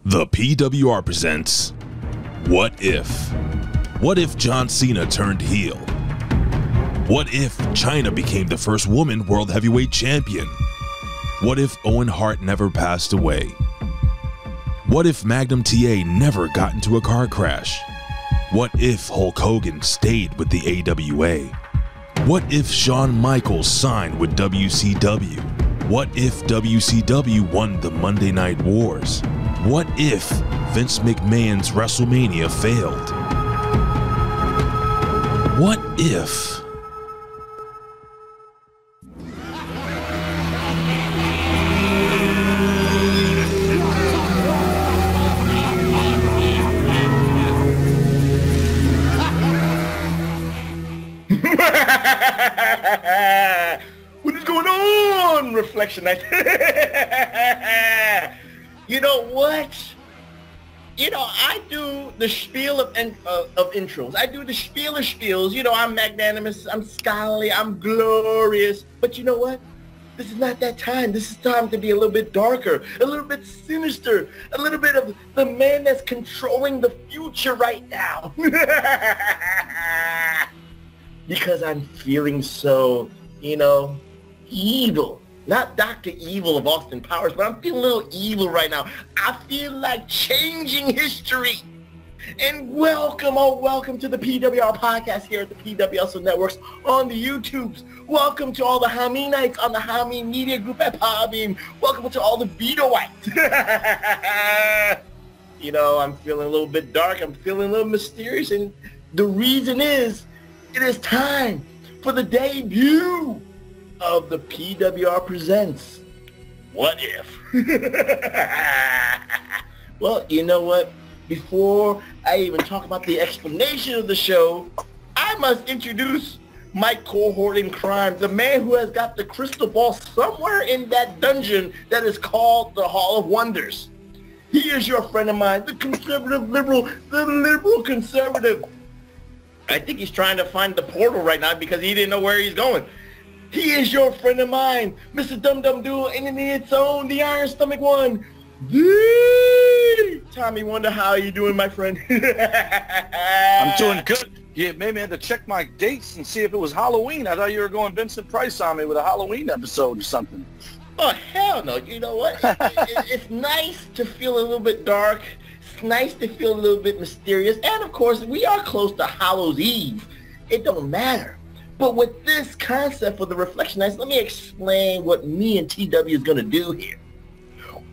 The PWR presents What If? What if John Cena turned heel? What if Chyna became the first woman world heavyweight champion? What if Owen Hart never passed away? What if Magnum TA never got into a car crash? What if Hulk Hogan stayed with the AWA? What if Shawn Michaels signed with WCW? What if WCW won the Monday Night Wars? What if Vince McMahon's WrestleMania failed? What if? What is going on, Reflection Night? You know what? You know, I do the spiel of intros. I do the spiel of spiels. You know, I'm magnanimous, I'm scholarly, I'm glorious. But you know what? This is not that time. This is time to be a little bit darker, a little bit sinister, a little bit of the man that's controlling the future right now. Because I'm feeling so, you know, evil. Not Dr. Evil of Austin Powers, but I'm feeling a little evil right now. I feel like changing history. And welcome, oh welcome to the PWR Podcast here at the PWHustle Networks on the YouTubes. Welcome to all the Haminites on the Hameen Media Group at Podbean. Welcome to all the Vitoites. You know, I'm feeling a little bit dark. I'm feeling a little mysterious. And the reason is, it is time for the debut of the PWR Presents What If? Well, you know what? Before I even talk about the explanation of the show, I must introduce my cohort in crime, the man who has got the crystal ball somewhere in that dungeon that is called the Hall of Wonders. He is your friend of mine, the conservative liberal, the liberal conservative. I think he's trying to find the portal right now because he didn't know where he's going. He is your friend of mine, Mr. Dum Dum Duel, and in its own, the Iron Stomach One, the Tommy Wonder. How are you doing, my friend? I'm doing good. You made me have to check my dates and see if it was Halloween. I thought you were going Vincent Price on me with a Halloween episode or something. Oh, hell no. You know what? It's nice to feel a little bit dark. It's nice to feel a little bit mysterious. And, of course, we are close to Hallows Eve. It don't matter. But with this concept for the Reflection Nights, let me explain what me and TW is going to do here.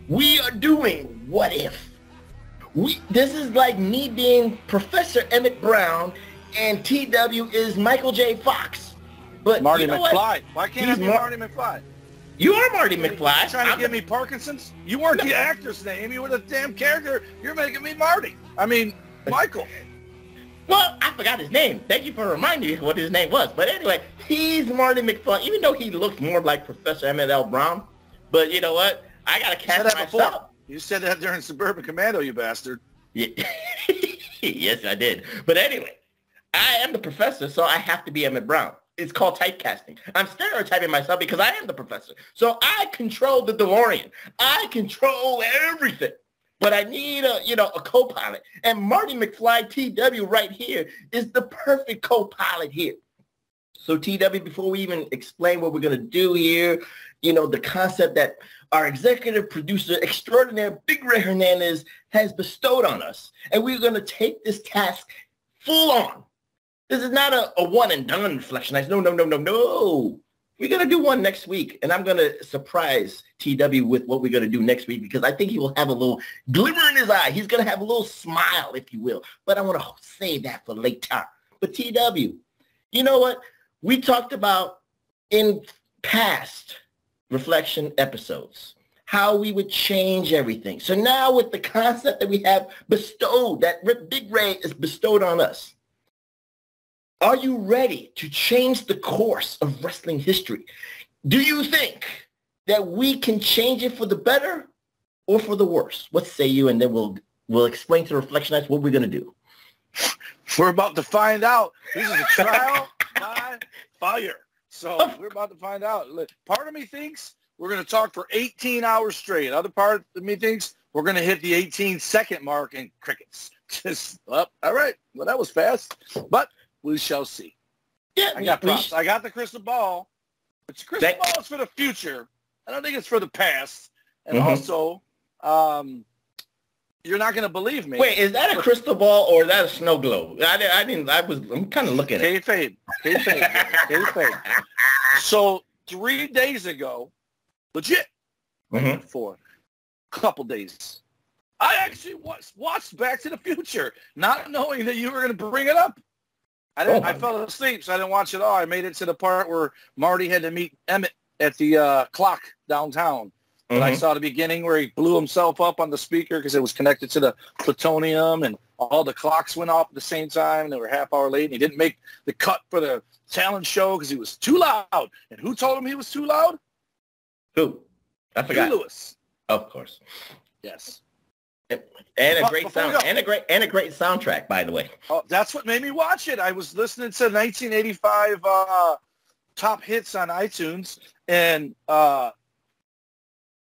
We are doing What If. This is like me being Professor Emmett Brown and TW is Michael J. Fox. But Marty you know McFly. What? Why can't I be Marty McFly? You are Marty McFly. You're trying to give me Parkinson's? You weren't the actor's name. You were the damn character. You're making me Marty. I mean, Michael. Well, I forgot his name. Thank you for reminding me what his name was. But anyway, he's Marty McFly, even though he looks more like Professor Emmett L. Brown. But you know what? I got to catch myself. Before. You said that during Suburban Commando, you bastard. Yeah. Yes, I did. But anyway, I am the professor, so I have to be Emmett Brown. It's called typecasting. I'm stereotyping myself because I am the professor. So I control the DeLorean. I control everything. But I need a co-pilot. And Marty McFly TW right here is the perfect co-pilot here. So TW, before we even explain what we're going to do here, you know, the concept that our executive producer extraordinaire, Big Ray Hernandez, has bestowed on us. And we're going to take this task full on. This is not a one and done Reflection Nights. No. We're going to do one next week, and I'm going to surprise TW with what we're going to do next week because I think he will have a little glimmer in his eye. He's going to have a little smile, if you will. But I want to save that for later. But TW, you know what? We talked about in past Reflection episodes how we would change everything. So now with the concept that we have bestowed, that Big Ray is bestowed on us, are you ready to change the course of wrestling history? Do you think that we can change it for the better or for the worse? What say you? And then we'll explain to the Reflection Nights what we're going to do. We're about to find out. This is a trial by fire. So we're about to find out. Part of me thinks we're going to talk for 18 hours straight. Other part of me thinks we're going to hit the 18-second mark and crickets. Just up. All right. Well, that was fast, but we shall see. Yeah, I got props. I got the crystal ball. But the crystal ball is for the future. I don't think it's for the past. And also, you're not going to believe me. Wait, is that a crystal ball or is that a snow globe? I'm kind of looking at it. Kayfabe. So 3 days ago, legit, for a couple days, I actually watched Back to the Future, not knowing that you were going to bring it up. I fell asleep, so I didn't watch it all. I made it to the part where Marty had to meet Emmett at the clock downtown. But I saw the beginning where he blew himself up on the speaker because it was connected to the plutonium, and all the clocks went off at the same time, and they were a half hour late, and he didn't make the cut for the talent show because he was too loud. And who told him he was too loud? Who? I forgot. Huey Lewis. Of course. Yes. And a great sound, and a great soundtrack, by the way. Oh, that's what made me watch it. I was listening to 1985 top hits on iTunes, and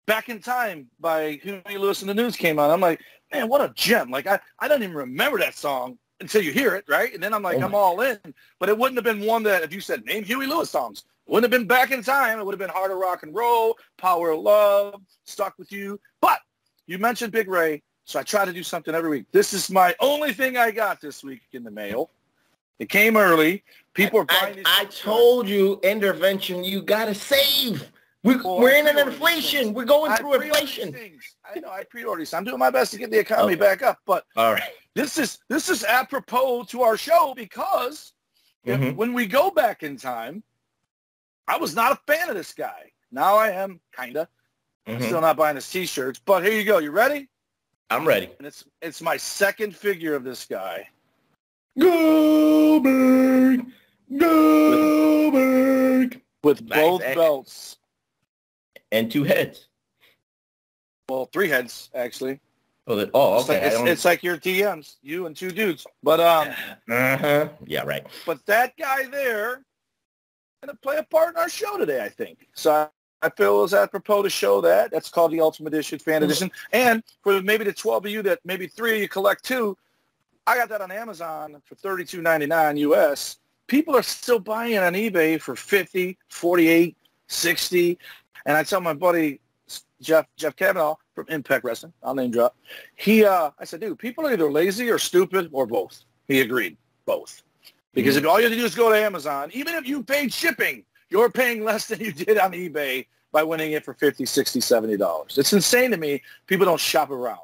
Back in Time by Huey Lewis and the News came on. I'm like, man, what a gem! Like I don't even remember that song until you hear it, right? And then I'm like, I'm all in. But it wouldn't have been one that if you said name Huey Lewis songs, it wouldn't have been Back in Time. It would have been Heart of Rock and Roll, Power of Love, Stuck with You. But you mentioned Big Ray. So I try to do something every week. This is my only thing I got this week in the mail. It came early. People are buying these. I told you, intervention, you got to save. We're in an inflation. We're going through inflation. I know. I pre-ordered these. I'm doing my best to get the economy back up. But all right, this is apropos to our show because when we go back in time, I was not a fan of this guy. Now I am, kind of. I'm still not buying his T-shirts. But here you go. You ready? I'm ready. And it's my second figure of this guy. Goldberg! With both belts. And 2 heads. Well, 3 heads, actually. Okay. It's like your DMs, you and 2 dudes. But, yeah, right. But that guy there going to play a part in our show today, I think. So I feel it was apropos to show that. That's called the Ultimate Edition, Fan Edition. And for maybe the 12 of you that maybe 3 of you collect 2, I got that on Amazon for $32.99 US. People are still buying it on eBay for $50, $48, $60. And I tell my buddy Jeff Kavanaugh from Impact Wrestling, I'll name drop. I said, dude, people are either lazy or stupid or both. He agreed, both. Because if all you have to do is go to Amazon, even if you paid shipping, you're paying less than you did on eBay by winning it for $50, $60, $70. It's insane to me. People don't shop around.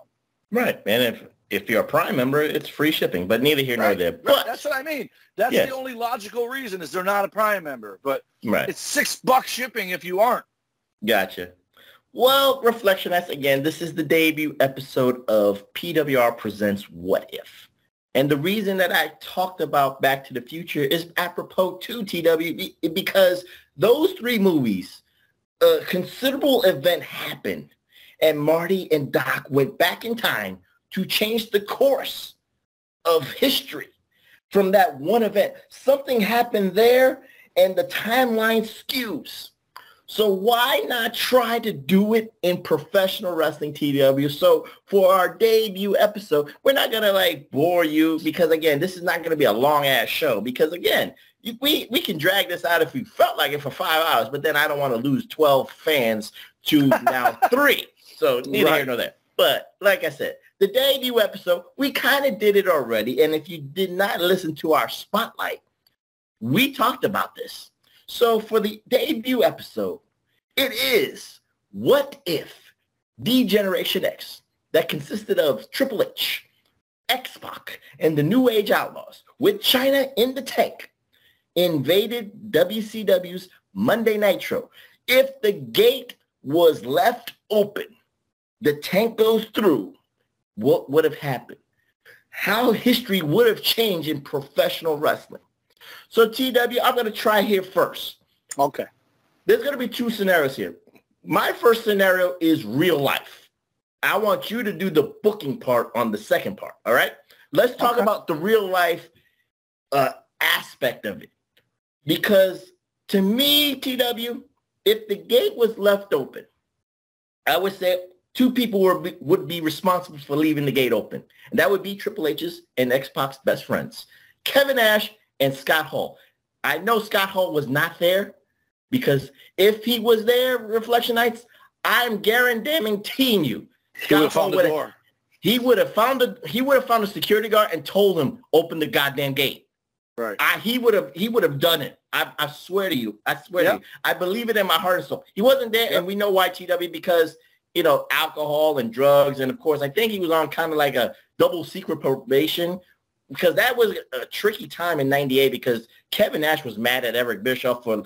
Right. And if you're a Prime member, it's free shipping, but neither here nor there. But that's what I mean. That's the only logical reason is they're not a Prime member. But it's $6 shipping if you aren't. Gotcha. Well, Reflection S, again, this is the debut episode of PWR Presents What If. And the reason that I talked about Back to the Future is apropos to TW because those 3 movies, a considerable event happened and Marty and Doc went back in time to change the course of history from that one event. Something happened there and the timeline skews. So why not try to do it in professional wrestling, TW? So for our debut episode, we're not going to bore you because, again, this is not going to be a long-ass show because, again, we can drag this out if we felt like it for 5 hours, but then I don't want to lose 12 fans to now 3. So neither here nor there. But like I said, the debut episode, we kind of did it already. And if you did not listen to our spotlight, we talked about this. So for the debut episode, it is What If Degeneration X that consisted of Triple H, X-Pac, and the New Age Outlaws with China in the tank invaded WCW's Monday Nitro. If the gate was left open, the tank goes through, what would have happened? How history would have changed in professional wrestling. So, TW, I'm going to try here first. Okay. There's going to be 2 scenarios here. My first scenario is real life. I want you to do the booking part on the second part, all right? Let's talk about the real life aspect of it. Because to me, TW, if the gate was left open, I would say two people would be responsible for leaving the gate open. And that would be Triple H's and X-Pac's best friends, Kevin Nash and Scott Hall. I know Scott Hall was not there because if he was there, Reflection Nights, I'm guaranteeing you, Scott Hall would have found a security guard and told him open the goddamn gate. Right. He would have done it. I swear to you. I swear to you. I believe it in my heart and soul. He wasn't there, and we know why, TW, because, you know, alcohol and drugs, and of course, I think he was on kind of like a double secret probation, because that was a tricky time in '98 because Kevin Nash was mad at Eric Bischoff for,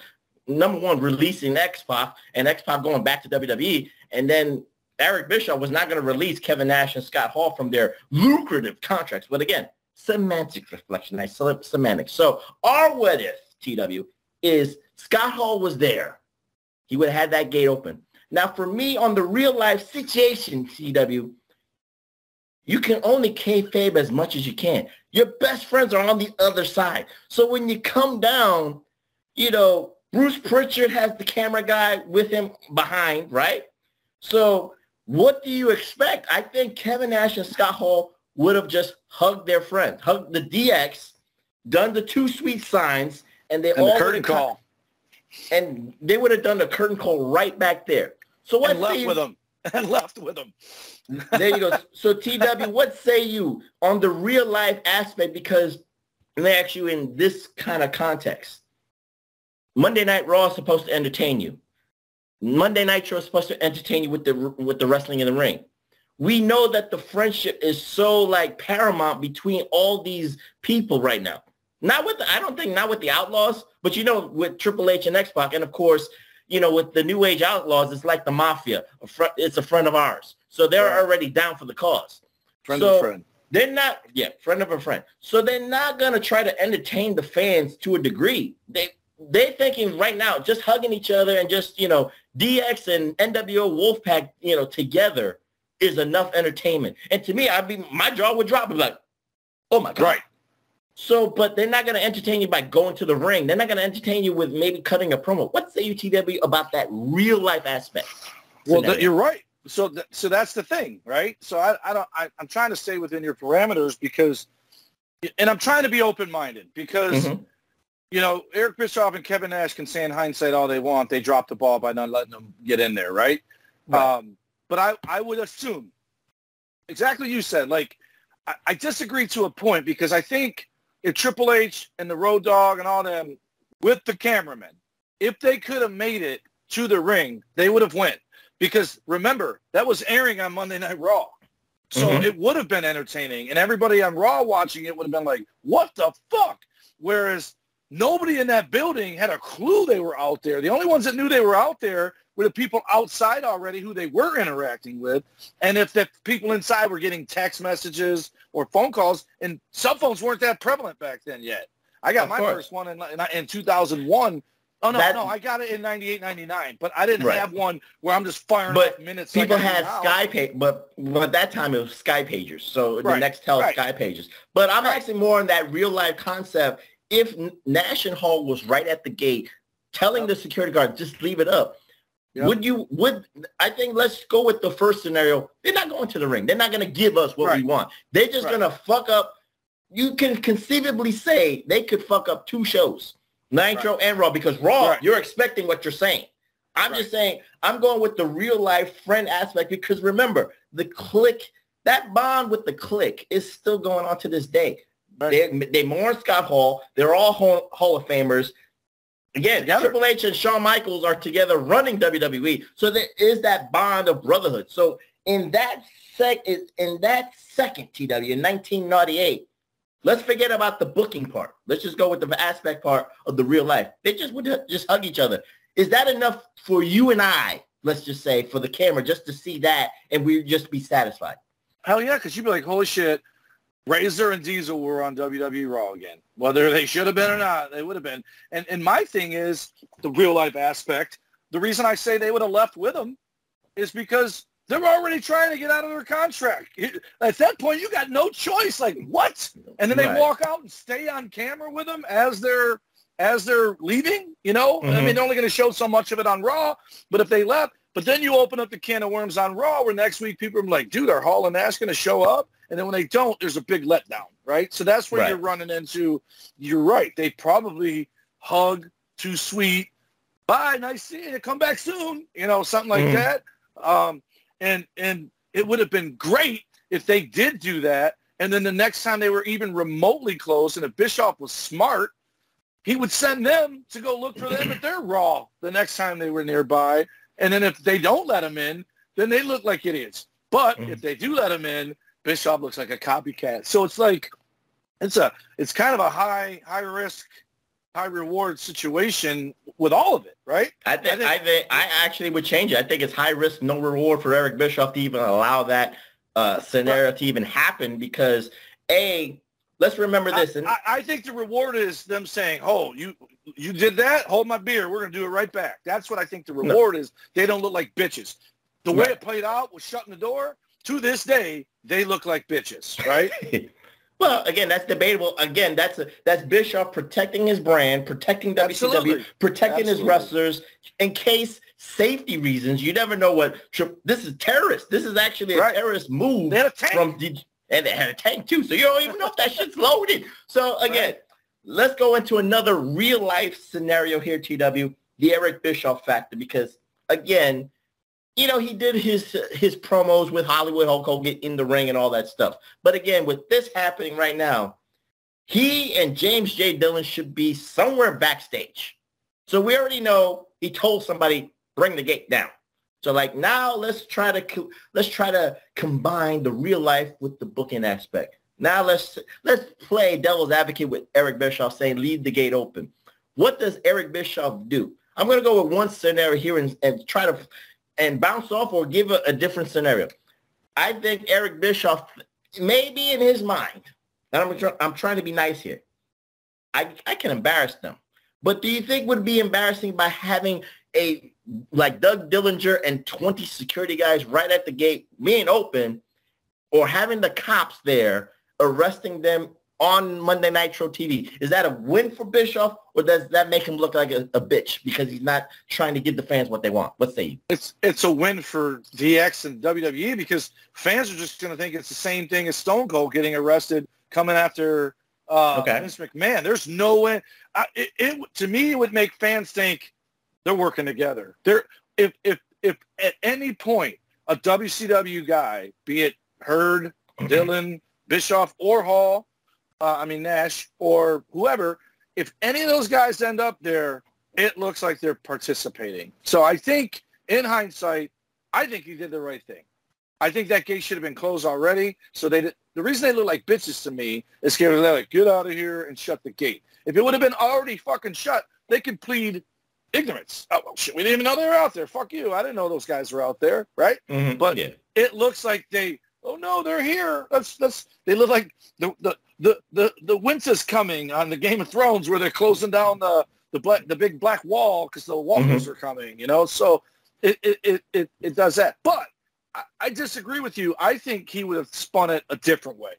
number one, releasing X-Pac and X-Pac going back to WWE, and then Eric Bischoff was not going to release Kevin Nash and Scott Hall from their lucrative contracts. But again, semantic Reflection Night, semantics. So our what if, TW, is Scott Hall was there. He would have had that gate open. Now, for me, on the real life situation, TW, you can only kayfabe as much as you can. Your best friends are on the other side. So when you come down, you know, Bruce Pritchard has the camera guy with him behind, right? So what do you expect? I think Kevin Nash and Scott Hall would have just hugged their friend, hugged the DX, done the two sweet signs, and the curtain call. And they would have done the curtain call right back there. So what? And left with them. There you go. So TW, what say you on the real life aspect? Because let me ask you in this kind of context. Monday Night Raw is supposed to entertain you. Monday Nitro is supposed to entertain you with the wrestling in the ring. We know that the friendship is so like paramount between all these people right now. Not with the Outlaws, but you know, with Triple H and X-Pac, and of course, you know, with the New Age Outlaws, it's like the mafia. It's a friend of ours, so they're already down for the cause. Friend of a friend. They're not, friend of a friend. So they're not gonna try to entertain the fans to a degree. They're thinking right now, just hugging each other and just, you know, DX and NWO Wolfpack, you know, together is enough entertainment. And to me, my jaw would drop. I'd be like, oh my God. Right. So, but they're not going to entertain you by going to the ring. They're not going to entertain you with maybe cutting a promo. What say you, TW, about that real life aspect? Well, you're right. So that's the thing, right? So I'm trying to stay within your parameters because, and I'm trying to be open-minded because, you know, Eric Bischoff and Kevin Nash can say in hindsight all they want. They dropped the ball by not letting them get in there, right? But I would assume, exactly you said, like, I disagree to a point because I think if Triple H and the Road Dogg and all them with the cameramen, if they could have made it to the ring, they would have went. Because remember, that was airing on Monday Night Raw. So it would have been entertaining. And everybody on Raw watching it would have been like, what the fuck? Whereas nobody in that building had a clue they were out there. The only ones that knew they were out there were the people outside already who they were interacting with. And if the people inside were getting text messages or phone calls, and cell phones weren't that prevalent back then yet. I got my first one in 2001. Oh, no, I got it in 98, 99. But I didn't have one where I'm just firing off minutes. People had Sky Page, but at that time it was Sky Pagers. So the Nextel Sky Pages. But I'm actually more on that real life concept. If Nash and Hall was right at the gate telling the security guard, just leave it up. I think let's go with the first scenario. They're not going to the ring. They're not going to give us what we want. They're just going to fuck up. You can conceivably say they could fuck up two shows, Nitro and Raw, because Raw, you're expecting what you're saying. I'm just saying, I'm going with the real life friend aspect because remember, the clique, that bond with the clique is still going on to this day. They mourn Scott Hall. They're all Hall of Famers. Again, Triple H and Shawn Michaels are together running WWE. So there is that bond of brotherhood. So in that second, TW, in 1998, let's forget about the booking part. Let's just go with the aspect part of the real life. They just would just hug each other. Is that enough for you and I, let's just say, for the camera, just to see that and we'd just be satisfied? Hell yeah, because you'd be like, holy shit, Razor and Diesel were on WWE Raw again. Whether they should have been or not, they would have been. And my thing is, the real-life aspect, the reason I say they would have left with them is because they're already trying to get out of their contract. At that point, you got no choice. Like, what? And then they walk out and stay on camera with them as they're leaving, you know? I mean, they're only going to show so much of it on Raw, but if they left, But then you open up the can of worms on Raw where next week people are like, dude, are Hall and Nash going to show up? And then when they don't, there's a big letdown, right? So that's where you're running into, you're right. They probably hug, too sweet, bye, nice seeing you, come back soon, something like that. And it would have been great if they did do that. And then the next time they were even remotely close, and if Bischoff was smart, he would send them to go look for them at their Raw the next time they were nearby. And then if they don't let him in, then they look like idiots. But if they do let him in, Bischoff looks like a copycat. So it's like it's kind of a high risk, high reward situation with all of it, right? I actually would change it. I think it's high risk, no reward for Eric Bischoff to even allow that scenario to even happen because let's remember this. I think the reward is them saying, "Oh, you did that? Hold my beer. We're going to do it right back." That's what I think the reward is. They don't look like bitches. The way it played out was shutting the door. To this day, they look like bitches, right? Well, again, that's debatable. Again, that's Bischoff protecting his brand, protecting WCW, protecting his wrestlers in case safety reasons. You never know what. This is terrorist. This is actually a terrorist move. They had a tank. And they had a tank too, so you don't even know if that shit's loaded. So again, let's go into another real life scenario here, TW, the Eric Bischoff factor, because again, he did his promos with Hollywood Hulk Hogan in the ring and all that stuff. But again, with this happening right now, he and James J. Dillon should be somewhere backstage. So we already know he told somebody, bring the gate down. So now let's try to combine the real life with the booking aspect. Now let's play devil's advocate with Eric Bischoff saying leave the gate open. What does Eric Bischoff do? I'm going to go with one scenario here and try to bounce off or give a different scenario. I think Eric Bischoff, maybe in his mind, and I'm trying to be nice here, I can embarrass them. But do you think it would be embarrassing by having like Doug Dillinger and 20 security guys right at the gate being open, or having the cops there arresting them on Monday Nitro TV? Is that a win for Bischoff, or does that make him look like a bitch because he's not trying to give the fans what they want? What say you? It's a win for DX and WWE because fans are just going to think it's the same thing as Stone Cold getting arrested coming after Vince McMahon. There's no way. To me, it would make fans think they're working together. If at any point a WCW guy, be it Hurd, Dillon, Bischoff, or Hall, Nash, or whoever, if any of those guys end up there, it looks like they're participating. So I think, in hindsight, I think he did the right thing. I think that gate should have been closed already. So the reason they look like bitches to me is because they're like, get out of here and shut the gate. If it would have been already fucking shut, they could plead ignorance. Oh, well, shit, we didn't even know they were out there. Fuck you. I didn't know those guys were out there, right? Mm-hmm. But it looks like oh no, they're here. They look like the winter's coming on the Game of Thrones where they're closing down the big black wall because the walkers are coming, So it does that. But I disagree with you. I think he would have spun it a different way.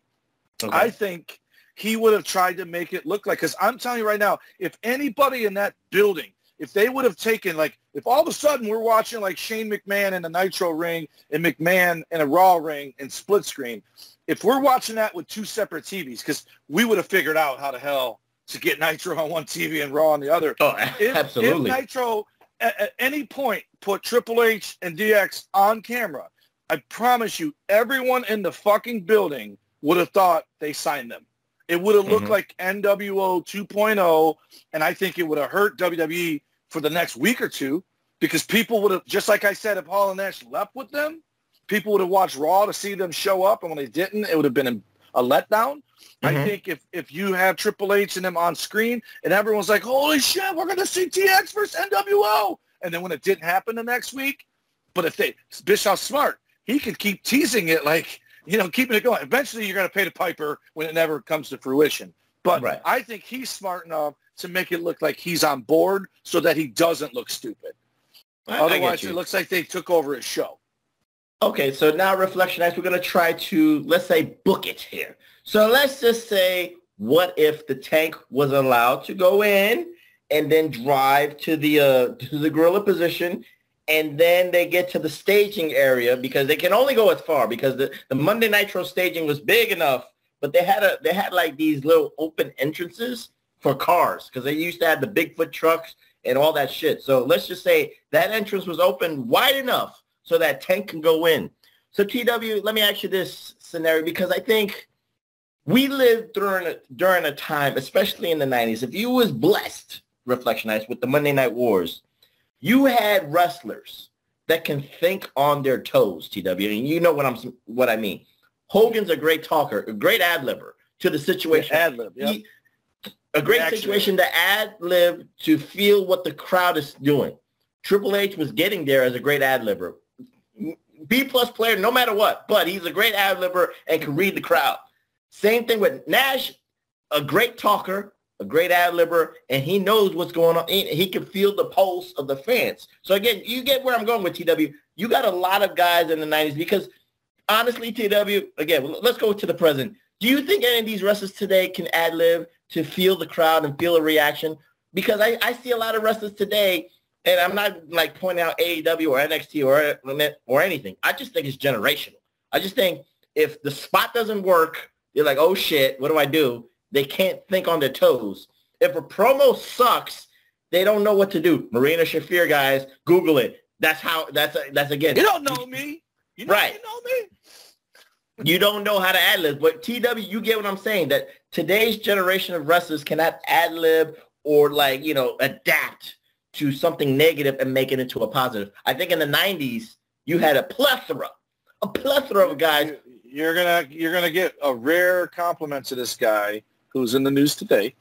Okay. I think he would have tried to make it look like, because I'm telling you right now, if anybody in that building, if they would have taken, if all of a sudden we're watching Shane McMahon in a Nitro ring and McMahon in a Raw ring and split screen, if we're watching that with two separate TVs, because we would have figured out how the hell to get Nitro on one TV and Raw on the other. Oh, absolutely. If Nitro at any point put Triple H and DX on camera, I promise you, everyone in the fucking building would have thought they signed them. It would have looked like NWO 2.0, and I think it would have hurt WWE for the next week or two because people would have, just like I said, if Hall and Nash left with them, people would have watched Raw to see them show up, and when they didn't, it would have been a letdown. I think if you have Triple H and them on screen, and everyone's like, holy shit, we're going to see TX versus NWO, and then when it didn't happen the next week, but if Bischoff's smart, he could keep teasing it keeping it going. Eventually, you're going to pay the piper when it never comes to fruition. But I think he's smart enough to make it look like he's on board so that he doesn't look stupid. Otherwise, it looks like they took over his show. Okay, so now Reflection X, we're going to try to, let's say, book it here. So let's just say, what if the tank was allowed to go in and then drive to the gorilla position and then they get to the staging area because they can only go as far because the Monday Nitro staging was big enough, but they had like these little open entrances for cars because they used to have the Bigfoot trucks and all that shit. So let's just say that entrance was open wide enough so that Tank can go in. So TW, let me ask you this scenario because I think we lived during a time, especially in the 90s, if you was blessed, Reflectionites, with the Monday Night Wars, you had wrestlers that can think on their toes, TW, and you know what I mean. Hogan's a great talker, a great ad-libber to the situation. Ad-lib, yeah. A great situation to ad-lib to feel what the crowd is doing. Triple H was getting there as a great ad-libber. B-plus player no matter what, but he's a great ad-libber and can read the crowd. Same thing with Nash, a great talker, a great ad-libber, and he knows what's going on. He can feel the pulse of the fans. So, again, you get where I'm going with TW. You got a lot of guys in the 90s because, honestly, TW, again, let's go to the present. Do you think any of these wrestlers today can ad-lib to feel the crowd and feel a reaction? Because I see a lot of wrestlers today, and I'm not, like, pointing out AEW or NXT or anything. I just think it's generational. I just think if the spot doesn't work, they're like, oh, shit, what do I do? They can't think on their toes. If a promo sucks, they don't know what to do. Marina Shafir, guys, Google it. That's again. You don't know me. Right. You know me. You don't know how to ad-lib. But TW, you get what I'm saying, that today's generation of wrestlers cannot ad-lib or, like, adapt to something negative and make it into a positive. I think in the 90s, you had a plethora of guys. You're gonna get a rare compliment to this guy who's in the news today.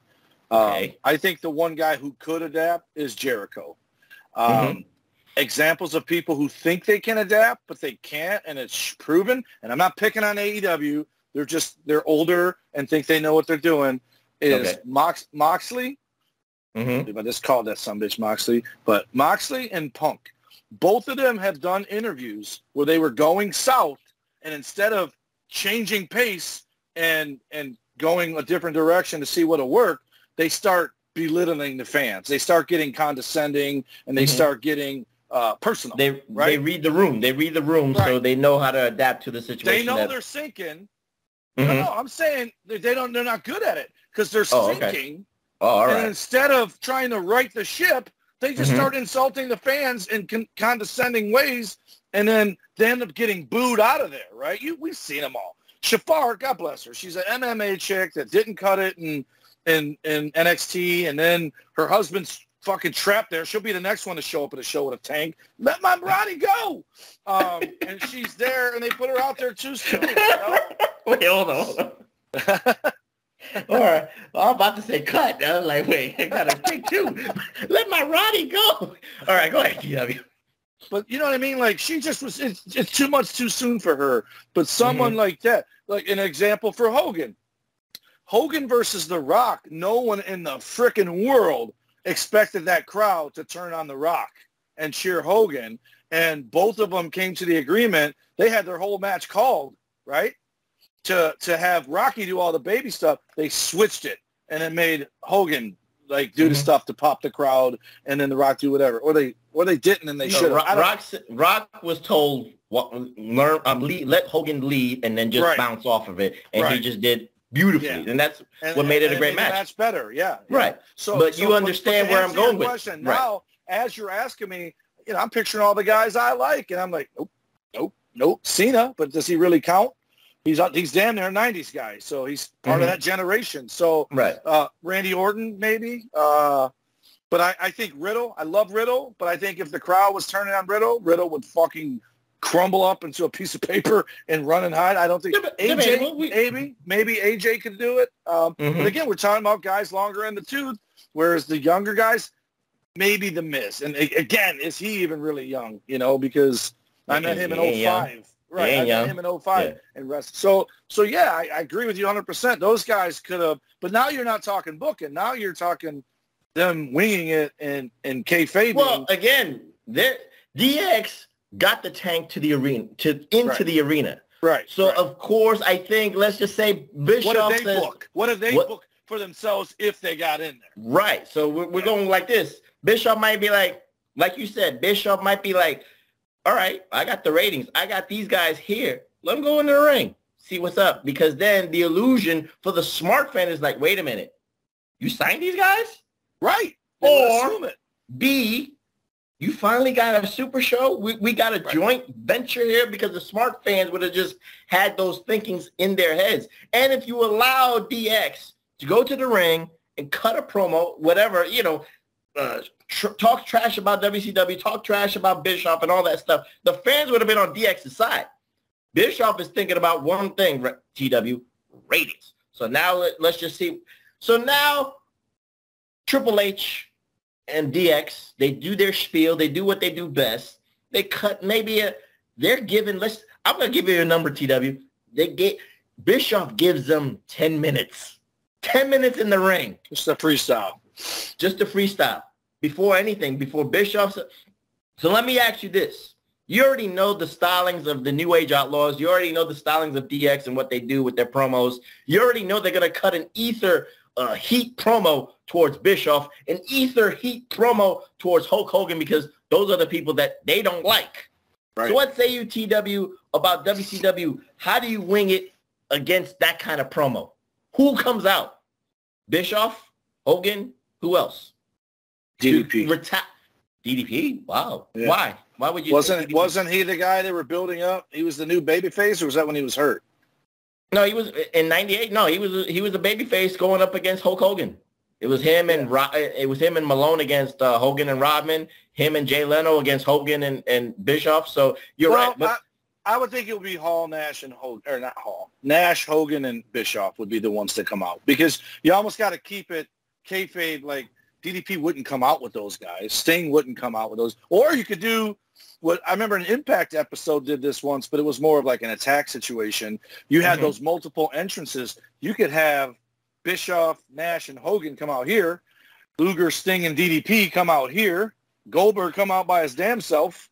Okay. I think the one guy who could adapt is Jericho. Examples of people who think they can adapt, but they can't, and it's proven. And I'm not picking on AEW. They're older and think they know what they're doing. Is Moxley? If I just called that sumbitch Moxley, but Moxley and Punk, both of them have done interviews where they were going south, and instead of changing pace and going a different direction to see what'll work, they start belittling the fans. They start getting condescending, and they start getting personal. They read the room. They read the room, so they know how to adapt to the situation. They know they're sinking. No, I'm saying they're not good at it because they're sinking. Okay. Oh, all right. And instead of trying to right the ship, they just start insulting the fans in condescending ways, and then they end up getting booed out of there, right? We've seen them all. Shafar, God bless her. She's an MMA chick that didn't cut it in NXT, and then her husband's fucking trapped there. She'll be the next one to show up at a show with a tank. Let my Ronnie go. And she's there, and they put her out there too soon. Wait, hold on. All right. Well, I'm about to say cut. I was like, wait, I got to take two. Let my Ronnie go. All right, go ahead, TW. But you know what I mean? Like, she just was, it's too much too soon for her. But someone like that, like an example for Hogan. Hogan versus The Rock, no one in the frickin' world expected that crowd to turn on The Rock and cheer Hogan. And both of them came to the agreement. They had their whole match called, right? To have Rocky do all the baby stuff. They switched it, and it made Hogan like do the stuff to pop the crowd, and then The Rock do whatever. Or they didn't, and they should have. Rock was told let Hogan lead, and then just bounce off of it, and he just did beautifully, and that's what made it a great match. That's better, yeah. Right. But you understand where I'm going with question. Now, as you're asking me, I'm picturing all the guys I like, and I'm like, nope. Cena, but does he really count? He's damn near a 90s guy, so he's part of that generation. So Randy Orton, maybe. But I think Riddle, I love Riddle, but I think if the crowd was turning on Riddle would fucking crumble up into a piece of paper and run and hide. I don't think AJ, maybe AJ could do it. But again, we're talking about guys longer in the tooth, whereas the younger guys, maybe The Miz. And again, is he even really young? Because I met him in 05. Right, I met him in 05 and rest. So yeah, I agree with you 100%. Those guys could have, but now you're not talking booking. Now you're talking them winging it and kayfabe. Well, again, DX got the tank to the arena, into the arena. Right. So of course, I think let's just say Bischoff What did they book for themselves if they got in there? Right. So we're going like this. Bischoff might be like, Like you said, Bischoff might be like, all right, I got the ratings. I got these guys here. Let them go in the ring. See what's up. Because then the illusion for the smart fan is like, wait a minute. You signed these guys? Right. Or B, you finally got a super show. We got a joint venture here, because the smart fans would have just had those thinkings in their heads. And if you allow DX to go to the ring and cut a promo, whatever, talk trash about WCW, talk trash about Bischoff and all that stuff, the fans would have been on DX's side. Bischoff is thinking about one thing, TW, ratings. So now let's just see. So now Triple H and DX, they do their spiel. They do what they do best. They cut they're giving, I'm going to give you a number, TW. Bischoff gives them 10 minutes. 10 minutes in the ring. Just a freestyle. Before Bischoff. So let me ask you this. You already know the stylings of the New Age Outlaws. You already know the stylings of DX and what they do with their promos. You already know they're going to cut an ether heat promo towards Bischoff, an ether heat promo towards Hulk Hogan, because those are the people that they don't like. Right. So what say you, TW, about WCW? How do you wing it against that kind of promo? Who comes out? Bischoff? Hogan? Who else? DDP. DDP? Wow. Yeah. Why? Why would you? Wasn't he the guy they were building up? He was the new babyface, or was that when he was hurt? No, he was in '98. No, he was a babyface going up against Hulk Hogan. It was him and Malone against Hogan and Rodman. Him and Jay Leno against Hogan and Bischoff. So you're right. But I would think it would be Hall, Nash, and Hogan, or not Hall. Nash, Hogan, and Bischoff would be the ones to come out, because you almost got to keep it kayfabe. Like DDP wouldn't come out with those guys. Sting wouldn't come out with those. Or you could do what I remember an Impact episode did this once, but it was more of like an attack situation. You had those multiple entrances. You could have Bischoff, Nash, and Hogan come out here. Luger, Sting, and DDP come out here. Goldberg come out by his damn self.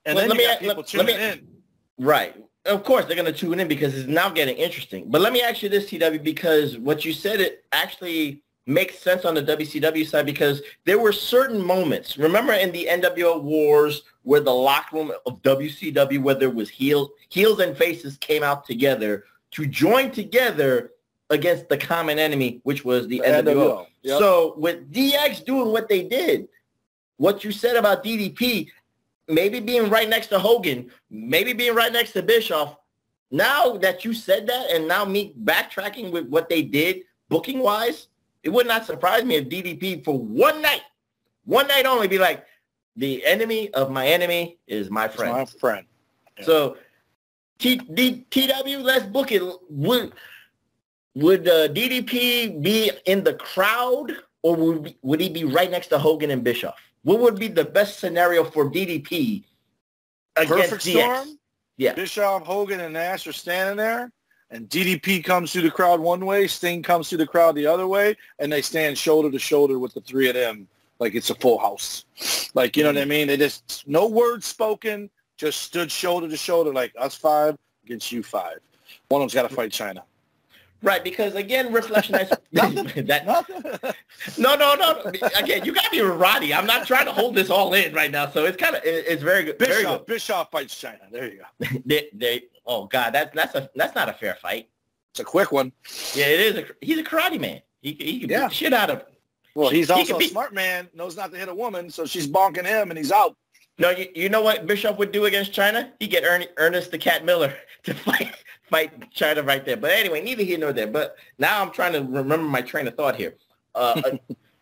And then you got people tuning in. Right. Of course, they're going to tune in because it's now getting interesting. But let me ask you this, TW, because what you said, it actually makes sense on the WCW side, because there were certain moments. Remember in the NWO wars where the locker room of WCW, whether it was heels and faces, came out together to join together against the common enemy, which was the NWO. Yep. So with DX doing what they did, what you said about DDP, maybe being right next to Hogan, maybe being right next to Bischoff, now that you said that, and now me backtracking with what they did booking-wise, it would not surprise me if DDP for one night only, be like, the enemy of my enemy is my friend. My friend. Yeah. So, TW, let's book it. Would DDP be in the crowd, or would he be right next to Hogan and Bischoff? What would be the best scenario for DDP against Perfect DX? storm? Yeah. Bischoff, Hogan, and Nash are standing there, and DDP comes through the crowd one way, Sting comes through the crowd the other way, and they stand shoulder to shoulder with the three of them like it's a full house. Like, you know what I mean? They just, no words spoken, just stood shoulder to shoulder like us five against you five. One of them's got to fight China. Right, because again, reflection. Nothing. No. Again, you got to be Roddy. I'm not trying to hold this all in right now, so it's it's very good. Bischoff fights China. There you go. Oh God, that's not a fair fight. It's a quick one. Yeah, it is. He's a karate man. He can beat the shit out of. Well, he's also a smart man. Knows not to hit a woman, so she's bonking him, and he's out. No, you know what Bischoff would do against China? He'd get Ernest the Cat Miller to fight China right there. But anyway, neither here nor there. But now I'm trying to remember my train of thought here.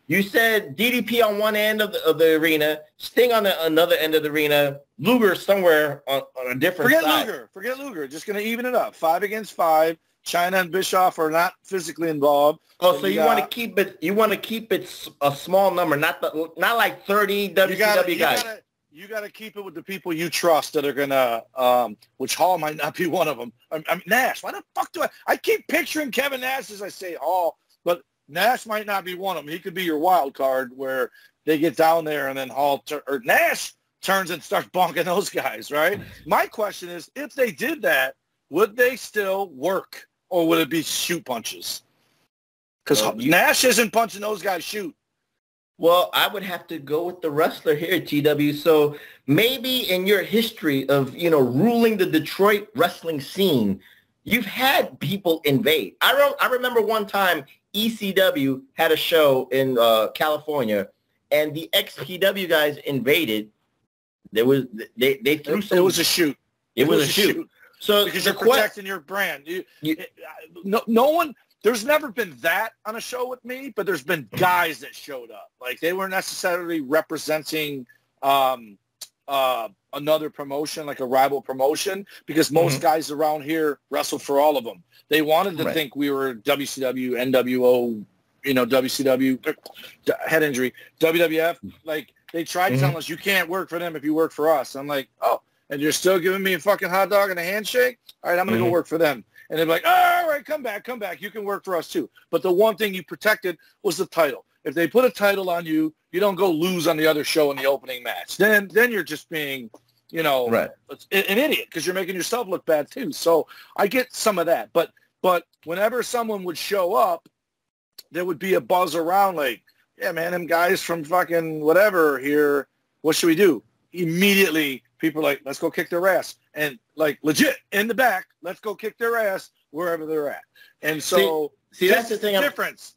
You said DDP on one end of the arena, Sting on another end of the arena, Luger somewhere on a different side. Forget Luger. Just going to even it up. 5 against 5. China and Bischoff are not physically involved. Oh, so you want to keep it? You want to keep it a small number, not like 30 WCW guys. You got to keep it with the people you trust that are going to, which Hall might not be one of them. I mean, Nash, why the fuck do I keep picturing Kevin Nash as I say Hall, but Nash might not be one of them. He could be your wild card where they get down there and then or Nash turns and starts bonking those guys, right? My question is, if they did that, would they still work, or would it be shoot punches? Because Nash isn't punching those guys shoot. Well, I would have to go with the wrestler here, TW. So maybe in your history of, ruling the Detroit wrestling scene, you've had people invade. I remember one time ECW had a show in California, and the XPW guys invaded. They threw some. It was a shoot. It was a shoot. So because you're protecting your brand. No one. There's never been that on a show with me, but there's been guys that showed up. Like, they weren't necessarily representing another promotion, like a rival promotion, because most guys around here wrestled for all of them. They wanted to think we were WCW, NWO, WCW, head injury, WWF. Like, they tried telling us, you can't work for them if you work for us. I'm like, oh, and you're still giving me a fucking hot dog and a handshake? All right, I'm going to go work for them. And they're like, oh, all right, come back. You can work for us too. But the one thing you protected was the title. If they put a title on you, you don't go lose on the other show in the opening match. Then you're just being, an idiot, because you're making yourself look bad too. So I get some of that. But whenever someone would show up, there would be a buzz around like, yeah, man, them guys from fucking whatever here, what should we do? Immediately, people are like, let's go kick their ass. And, like, legit, in the back, let's go kick their ass wherever they're at. And so, see that's the thing. Difference.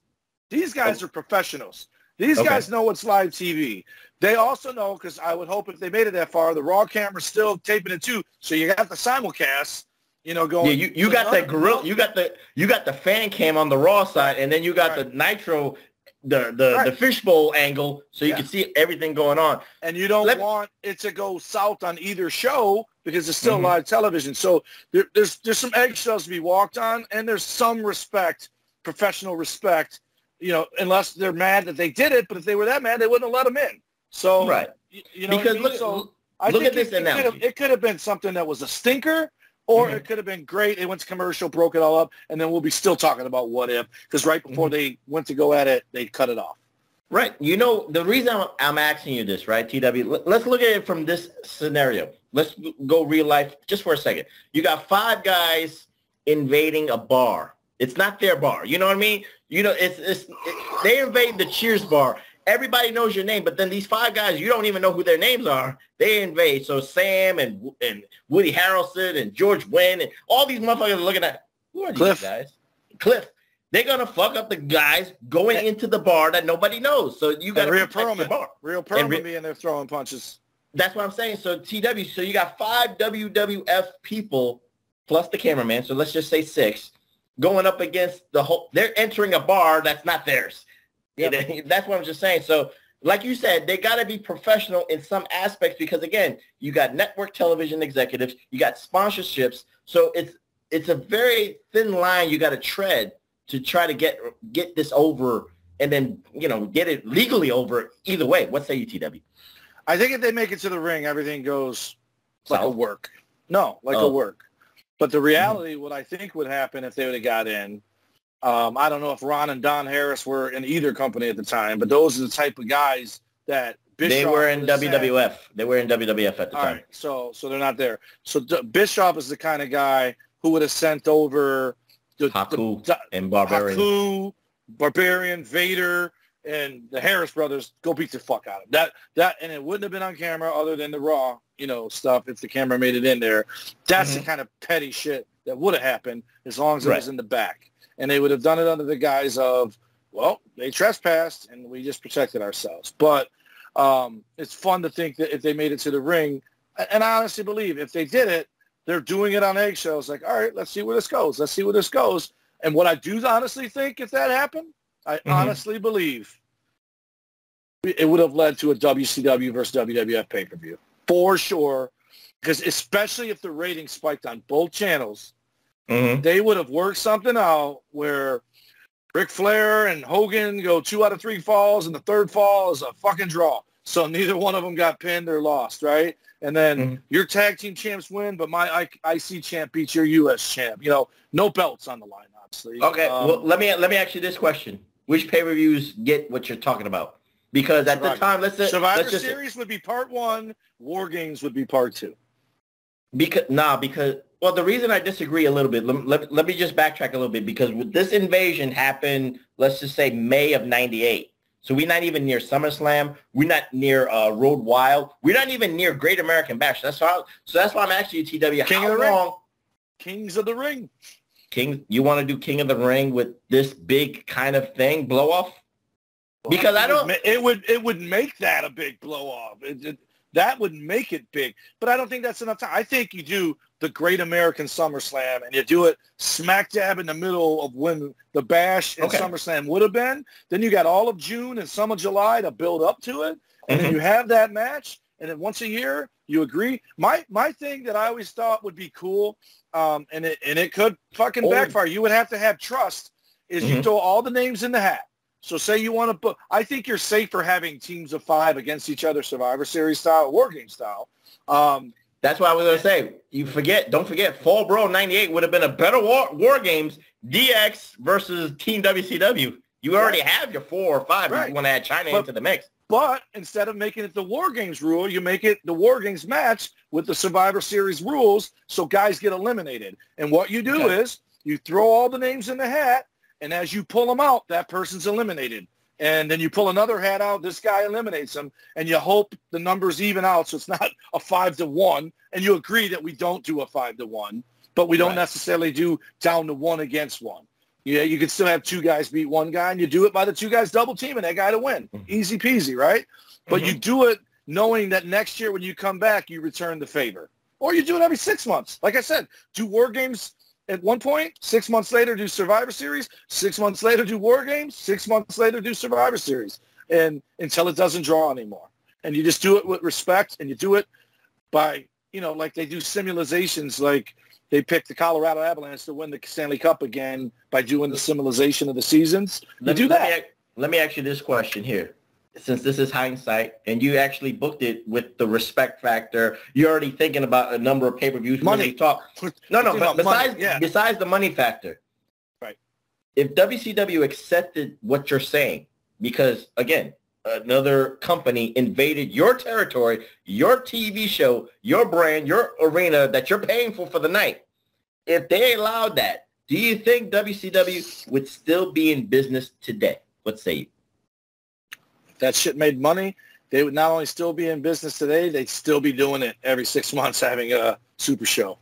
These guys are professionals. These guys know what's live TV. They also know, because I would hope if they made it that far, the Raw camera's still taping it too. So you got the simulcast, going. Yeah, you got that gorilla. You got the fan cam on the Raw side, and then you got the Nitro. The fishbowl angle, so you can see everything going on. And you don't want it to go south on either show because it's still live television. So there's some eggshells to be walked on, and there's some respect, professional respect, unless they're mad that they did it. But if they were that mad, they wouldn't have let them in. So because look at this analogy. It could have been something that was a stinker. Or it could have been great. They went to commercial, broke it all up, and then we'll be still talking about what if, because right before they went to go at it, they cut it off. Right. The reason I'm asking you this, right, TW, let's look at it from this scenario. Let's go real life just for a second. You got 5 guys invading a bar. It's not their bar. You know what I mean? They invade the Cheers bar. Everybody knows your name, but then these 5 guys, you don't even know who their names are. They invade. So Sam and Woody Harrelson and George Wendt and all these motherfuckers are looking at, who are these guys? Cliff. They're going to fuck up the guys going into the bar that nobody knows. So you got to protect the bar. Real Perlman being there throwing punches. That's what I'm saying. So TW, so you got 5 WWF people plus the cameraman. So let's just say 6 going up against they're entering a bar that's not theirs. Yep. That's what I'm just saying. So like you said, they got to be professional in some aspects because, again, you got network television executives, you got sponsorships. So it's a very thin line you got to tread to try to get this over and then, get it legally over either way. What say you, TW? I think if they make it to the ring, everything goes like a work. No, like a work. But the reality, what I think would happen if they would have got in, I don't know if Ron and Don Harris were in either company at the time, but those are the type of guys that Bischoff. They were in WWF. They were in WWF at the time. Right, so they're not there. So Bischoff is the kind of guy who would have sent over Haku and Barbarian. Haku, Barbarian, Vader, and the Harris brothers. Go beat the fuck out of them. That, and it wouldn't have been on camera other than the Raw, stuff if the camera made it in there. That's the kind of petty shit that would have happened as long as it was in the back. And they would have done it under the guise of, well, they trespassed and we just protected ourselves. But it's fun to think that if they made it to the ring, and I honestly believe if they did it, they're doing it on eggshells. Like, all right, let's see where this goes. Let's see where this goes. And what I do honestly think if that happened, I honestly believe it would have led to a WCW versus WWF pay-per-view. For sure. Because especially if the ratings spiked on both channels, they would have worked something out where Ric Flair and Hogan go 2 out of 3 falls, and the third fall is a fucking draw. So neither one of them got pinned or lost, right? And then your tag team champs win, but my IC champ beats your US champ. No belts on the line, obviously. Okay, well, let me ask you this question. Which pay-per-views get what you're talking about? Because at the time, Survivor Series would be part 1, War Games would be part 2. Well, the reason I disagree a little bit, let me just backtrack a little bit, because this invasion happened, let's just say May of 98. So we're not even near SummerSlam. We're not near Road Wild. We're not even near Great American Bash. That's why I'm asking you, TW, King how of the long? Ring. Kings of the Ring. You want to do King of the Ring with this big kind of thing, blow off? Because it would make that a big blow off. That would make it big, but I don't think that's enough time. I think you do the Great American SummerSlam and you do it smack dab in the middle of when the Bash and SummerSlam would have been. Then you got all of June and some of July to build up to it, and then you have that match, and then once a year you agree. My thing that I always thought would be cool, and it could fucking backfire. You would have to have trust. Is you throw all the names in the hat. So say you want to put, I think you're safer having teams of 5 against each other, Survivor Series style, War Game style. That's why I was going to say, don't forget, Fall Brawl 98 would have been a better War Games, DX versus Team WCW. You already have your 4 or 5 if you want to add China into the mix. But instead of making it the War Games rule, you make it the War Games match with the Survivor Series rules so guys get eliminated. And what you do is you throw all the names in the hat, and as you pull them out, that person's eliminated. And then you pull another hat out, this guy eliminates them, and you hope the numbers even out so it's not a 5-1. And you agree that we don't do a 5-1, but we don't necessarily do down to 1 against 1. Yeah, you can still have 2 guys beat 1 guy, and you do it by the 2 guys double teaming that guy to win. Easy peasy, right? But you do it knowing that next year when you come back, you return the favor. Or you do it every 6 months. Like I said, do War Games at one point, 6 months later do Survivor Series, 6 months later do War Games, 6 months later do Survivor Series, and until it doesn't draw anymore. And you just do it with respect, and you do it by, like they do simulations, like they pick the Colorado Avalanche to win the Stanley Cup again by doing the simulation of the seasons. Let me ask you this question here. Since this is hindsight, and you actually booked it with the respect factor, you're already thinking about a number of pay-per-views. Money. But besides the money factor, right? If WCW accepted what you're saying, because, again, another company invaded your territory, your TV show, your brand, your arena that you're paying for the night, if they allowed that, do you think WCW would still be in business today? What say you? That shit made money, they would not only still be in business today, they'd still be doing it every 6 months, having a super show.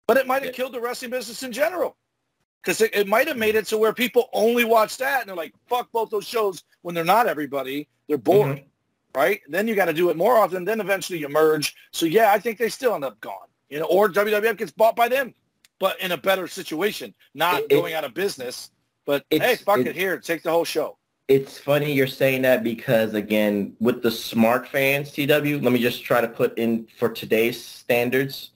But it might have killed the wrestling business in general, because it might have made it to where people only watch that, and they're like, fuck both those shows when they're not everybody. They're bored, right? Then you got to do it more often. Then eventually you merge. So, yeah, I think they still end up gone, or WWF gets bought by them, but in a better situation, not going out of business. But, hey, fuck it, here, take the whole show. It's funny you're saying that because, again, with the smart fans, TW, let me just try to put in for today's standards.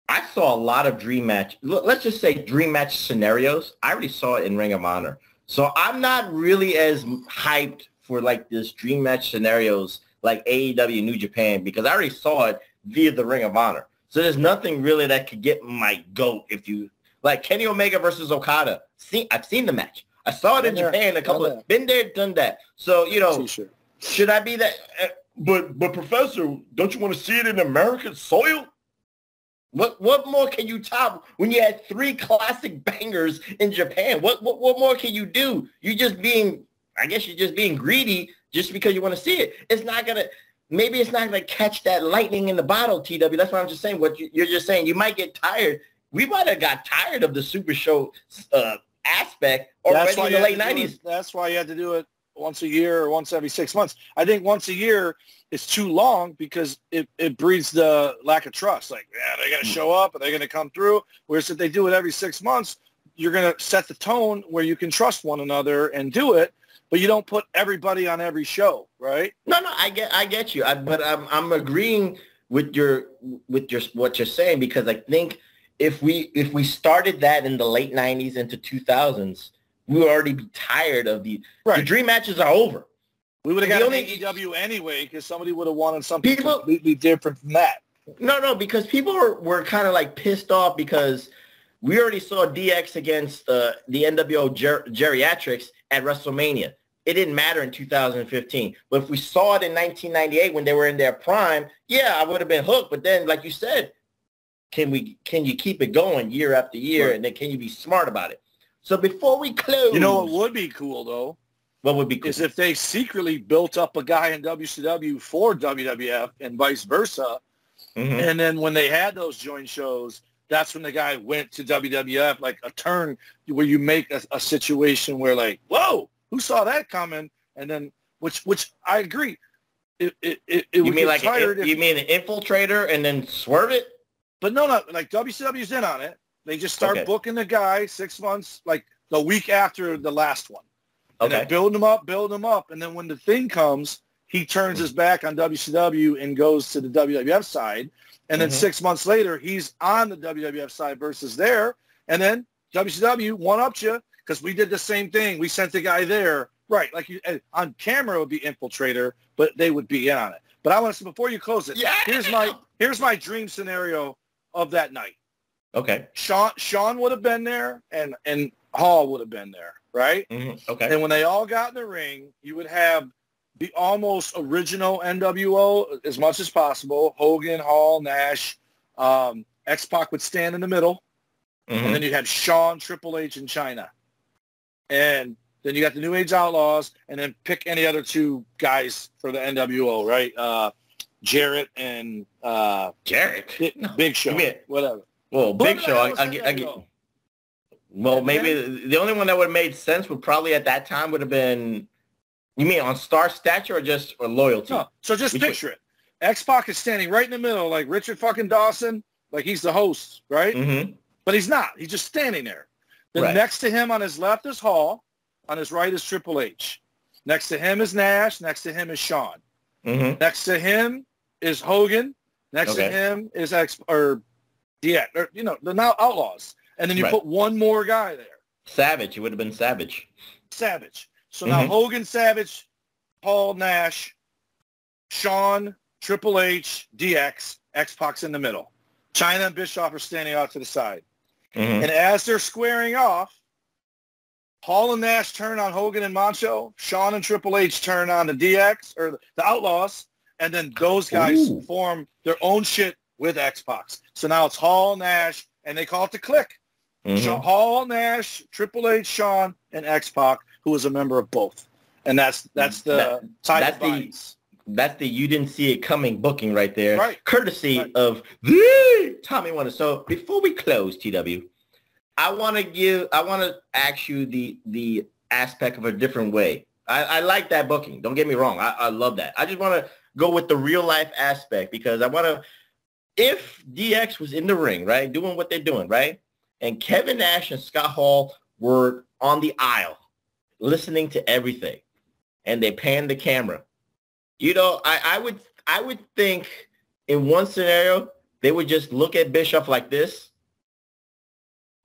I saw a lot of dream match. Let's just say dream match scenarios. I already saw it in Ring of Honor. So I'm not really as hyped for like this dream match scenarios like AEW New Japan because I already saw it via the Ring of Honor. So there's nothing really that could get my goat if you like Kenny Omega versus Okada. I've seen the match. I saw it in Japan been there, done that. So, should I be that? But Professor, don't you want to see it in American soil? What more can you top when you had 3 classic bangers in Japan? What more can you do? You're just being greedy just because you want to see it. Maybe it's not gonna catch that lightning in the bottle, TW. That's what I'm just saying. What you're just saying, you might get tired. We might have got tired of the Super Show aspect already in the late 90s. That's why you had to do it once a year or once every 6 months. I think once a year is too long because it breeds the lack of trust. Like, they're going to show up and they're going to come through. Whereas if they do it every 6 months, you're going to set the tone where you can trust one another and do it, but you don't put everybody on every show, right? No, I get you. But I'm agreeing with your what you're saying because I think if we started that in the late 90s into 2000s, we would already be tired of the dream matches are over. We would have got an AEW anyway because somebody would have wanted something completely different from that. No, because people were kind of like pissed off because we already saw DX against the NWO Geriatrics at WrestleMania. It didn't matter in 2015. But if we saw it in 1998 when they were in their prime, I would have been hooked. But then, like you said, can you keep it going year after year, and then can you be smart about it? So before we close, what would be cool though What would be cool? Is if they secretly built up a guy in WCW for WWF and vice versa. Mm-hmm. And then when they had those joint shows, that's when the guy went to WWF, like a turn where you make a situation where like, whoa, who saw that coming? And then, which I agree. It you would mean get like tired you mean an infiltrator and then swerve it? But no, like WCW's in on it. They just start booking the guy 6 months, like the week after the last one. And then build him up. And then when the thing comes, he turns his back on WCW and goes to the WWF side. And then 6 months later, he's on the WWF side versus there. And then WCW one-upped you because we did the same thing. We sent the guy there. Right, like you, on camera it would be infiltrator, but they would be in on it. But I want to say, before you close it, here's my dream scenario of that night. Okay. Shawn would have been there, and Hall would have been there, right? Mm-hmm. Okay. And when they all got in the ring, you would have the almost original NWO as much as possible. Hogan, Hall, Nash, X-Pac would stand in the middle, and then you'd have Shawn, Triple H, and Chyna. And then you got the New Age Outlaws, and then pick any other two guys for the NWO, right? Jarrett and Big Show, whatever. Well, Big Show, I get. Well, maybe the only one that would have made sense would probably at that time would have been. You mean on star stature or loyalty? No, so just picture it. X-Pac is standing right in the middle, like Richard fucking Dawson, like he's the host, right? Mm-hmm. But he's not. He's just standing there. Then next to him on his left is Hall. On his right is Triple H. Next to him is Nash. Next to him is Shawn. Mm-hmm. Next to him is Hogan. Next to him is DX, or the now Outlaws. And then you put one more guy there. Savage. It would have been Savage. So now Hogan, Savage, Hall, Nash, Shawn, Triple H, DX, X-Pac's in the middle. Chyna and Bischoff are standing out to the side. Mm-hmm. And as they're squaring off, Hall and Nash turn on Hogan and Macho. Shawn and Triple H turn on the DX, or the Outlaws. And then those guys form their own shit with X-Pac. So now it's Hall, Nash, and they call it the Clique. Mm-hmm. Hall, Nash, Triple H, Shawn, and X-Pac, who is a member of both. And that's the you didn't see it coming booking right there. Right. Courtesy of the Tommy Wonder. So before we close, TW, I want to ask you the aspect of a different way. I like that booking. Don't get me wrong. I love that. I just want to go with the real life aspect because I want to, if DX was in the ring, right, doing what they're doing, right, and Kevin Nash and Scott Hall were on the aisle listening to everything, and they panned the camera, I would think in one scenario they would just look at Bischoff like this.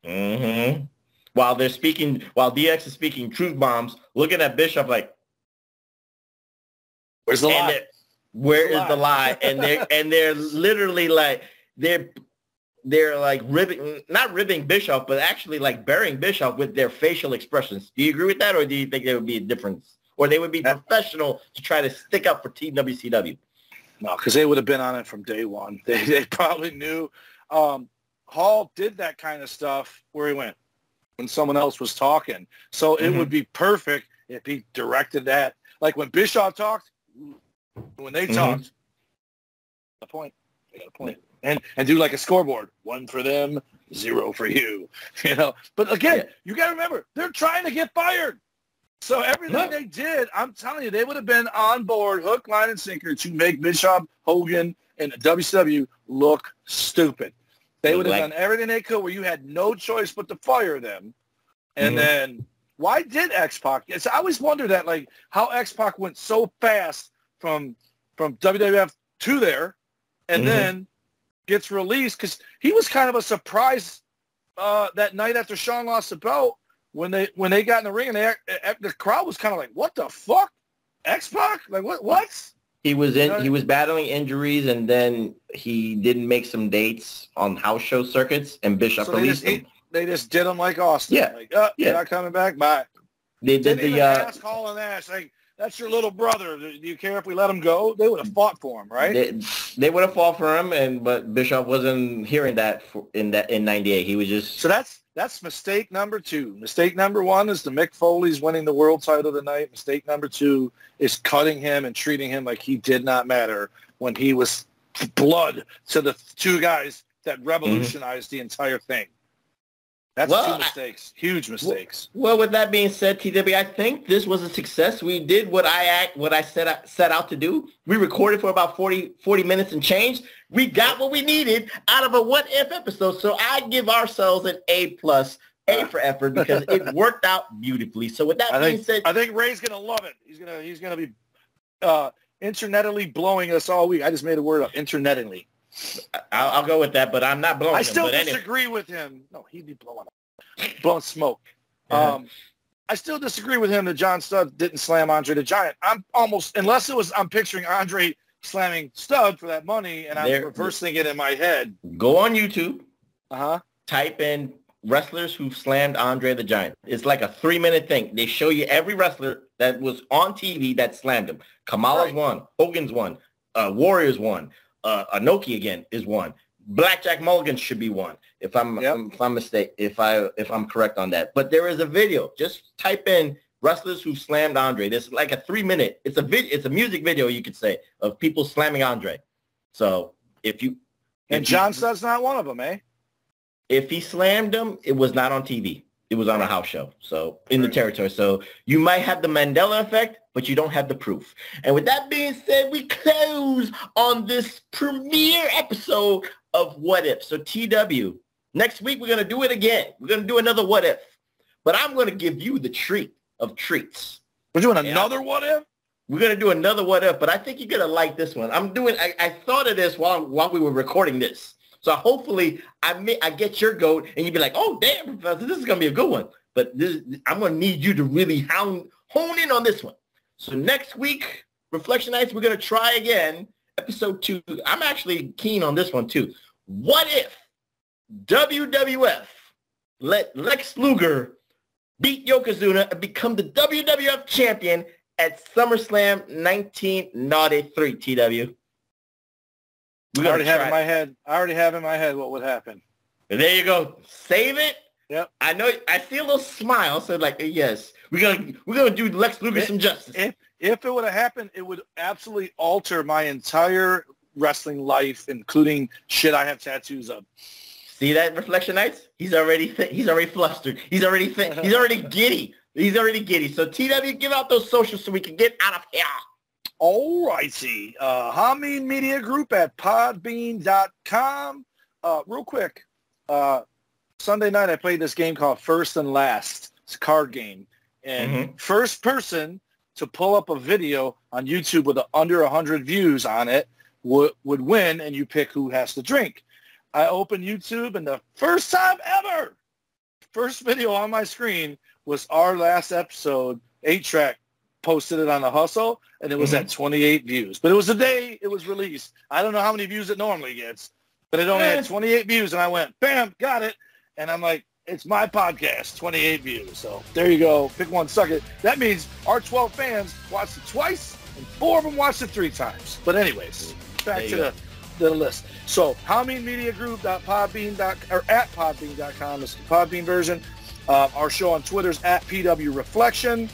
Mm-hmm. While DX is speaking truth bombs, looking at Bischoff like, "Where's the lie? Where is the lie?" And they're literally like they're like not ribbing Bischoff, but actually like burying Bischoff with their facial expressions. Do you agree with that, or do you think there would be a difference, or they would be professional to try to stick up for WCW? No, because they would have been on it from day one. They probably knew. Hall did that kind of stuff where he went when someone else was talking. So it would be perfect if he directed that. Like when Bischoff talked, when they talked, they got a point. And do like a scoreboard. 1 for them, 0 for you. But again, you got to remember, they're trying to get fired. So everything they did, I'm telling you, they would have been on board, hook, line, and sinker to make Bischoff, Hogan, and WCW look stupid. They would have done everything they could where you had no choice but to fire them. And then why did X-Pac? I always wondered that, like, how X-Pac went so fast from WWF to there and then gets released because he was kind of a surprise that night after Shawn lost the belt when they got in the ring and the crowd was kind of like, what the fuck? X-Pac? Like, what? He was battling injuries, and then he didn't make some dates on house show circuits, and Bischoff released him. They just did him like Austin. Yeah. Like, you're not coming back? Bye. They did the ask Hall and Nash, like, that's your little brother. Do you care if we let him go? They would have fought for him, right? They would have fought for him, but Bischoff wasn't hearing that in '98. He was just so that's That's mistake number 2. Mistake number 1 is the Mick Foley's winning the world title tonight. Mistake number 2 is cutting him and treating him like he did not matter when he was blood to the 2 guys that revolutionized the entire thing. That's 2 mistakes. Huge mistakes. Well, with that being said, TW, I think this was a success. We did what I set out to do. We recorded for about 40 minutes and change. We got what we needed out of a What If episode. So I give ourselves an A+, A for effort, because it worked out beautifully. So with that being said, I think Ray's gonna love it. He's gonna be internetally blowing us all week. I just made a word up, internetally. I'll go with that, but I'm not blowing him. I still disagree with him. No, he'd be blowing smoke. I still disagree with him that John Studd didn't slam Andre the Giant. I'm picturing Andre slamming Studd for that money, and I'm reversing it in my head. Go on YouTube. Type in wrestlers who slammed Andre the Giant. It's like a 3-minute thing. They show you every wrestler that was on TV that slammed him. Kamala's one. Hogan's one. Warriors one. Inoki again is one. Blackjack Mulligan should be one. If I'm correct on that. But there is a video. Just type in wrestlers who slammed Andre. This is like a 3-minute. It's a music video, you could say, of people slamming Andre. So John Studd's not one of them, eh? If he slammed him, it was not on TV. It was on a house show. So in the territory. So you might have the Mandela effect, but you don't have the proof. And with that being said, we close on this premiere episode of What If. So TW, next week we're going to do it again. We're going to do another What If. But I'm going to give you the treat of treats. We're doing another What If? We're going to do another What If, but I think you're going to like this one. I thought of this while we were recording this. So hopefully I get your goat and you'd be like, oh, damn, Professor, this is going to be a good one. But I'm going to need you to really hone in on this one. So next week, Reflection Nights, we're going to try again. Episode 2. I'm actually keen on this one, too. What if WWF let Lex Luger beat Yokozuna and become the WWF champion at SummerSlam 1993, TW? I already have in my head what would happen. And there you go. Save it. Yep. I know. I see a little smile. So like, yes, we're gonna do Lex Luger some justice. If it would have happened, it would absolutely alter my entire wrestling life, including shit I have tattoos of. See that, Reflection Nights? He's already flustered. He's already giddy. He's already giddy. So TW, give out those socials so we can get out of here. All righty. Hameen Media Group at podbean.com. Real quick, Sunday night I played this game called First and Last. It's a card game. And first person to pull up a video on YouTube with under 100 views on it would win, and you pick who has to drink. I opened YouTube, and the first time ever, first video on my screen was our last episode, 8-track. Posted it on the Hustle, and it was at 28 views. But it was the day it was released. I don't know how many views it normally gets, but it only had 28 views, and I went, bam, got it. And I'm like, it's my podcast, 28 views. So there you go. Pick one, suck it. That means our 12 fans watched it twice, and 4 of them watched it 3 times. But anyways, back to the list. So HameenMediaGroup.podbean.com or at podbean.com is the Podbean version. Our show on Twitter is at PW Reflection.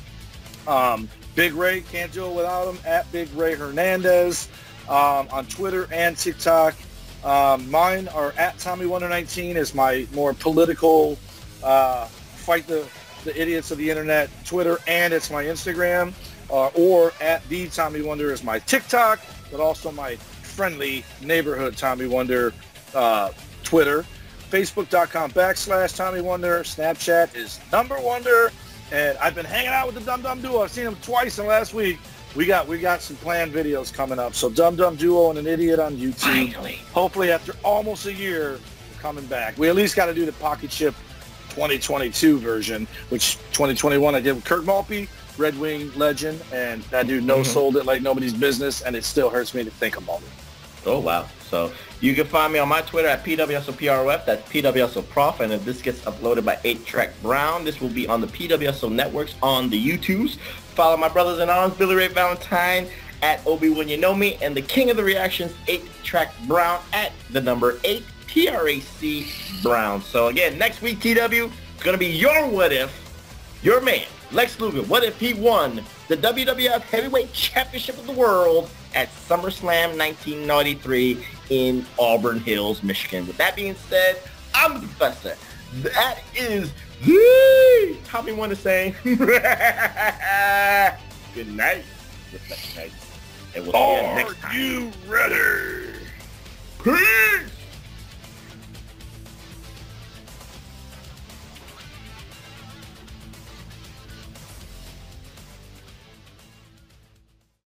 Big Ray, can't do it without him, at Big Ray Hernandez on Twitter and TikTok. Mine are at Tommy119 is my more political fight the idiots of the internet Twitter, and it's my Instagram. Or at the Tommy Wonder is my TikTok, but also my friendly neighborhood Tommy Wonder Twitter. Facebook.com/Tommy Wonder. Snapchat is #Wonder. And I've been hanging out with the Dum Dum Duo. I've seen them twice in the last week. We got some planned videos coming up. So Dum Dum Duo and an Idiot on YouTube. Finally. Hopefully after almost a year, we're coming back. We at least got to do the Pocket Chip 2022 version, which 2021 I did with Kurt Malpe, Red Wing legend, and that dude no-sold it like nobody's business, and it still hurts me to think about it. Oh, wow. So you can find me on my Twitter at PWHustle that's PWHustle and if this gets uploaded by 8-Track Brown, this will be on the PWHustle networks on the YouTubes. Follow my brothers in arms, Billy Ray Valentine at Obi When You Know Me, and the king of the reactions, 8-Track Brown at the number 8 PRAC Brown. So again, next week, TW, it's going to be your what if, your man, Lex Luger. What if he won the WWF Heavyweight Championship of the World at SummerSlam 1993 in Auburn Hills, Michigan? With that being said, I'm the Professor. That is the Tommy want to say good night. And we'll see you next time. Are you ready? Peace!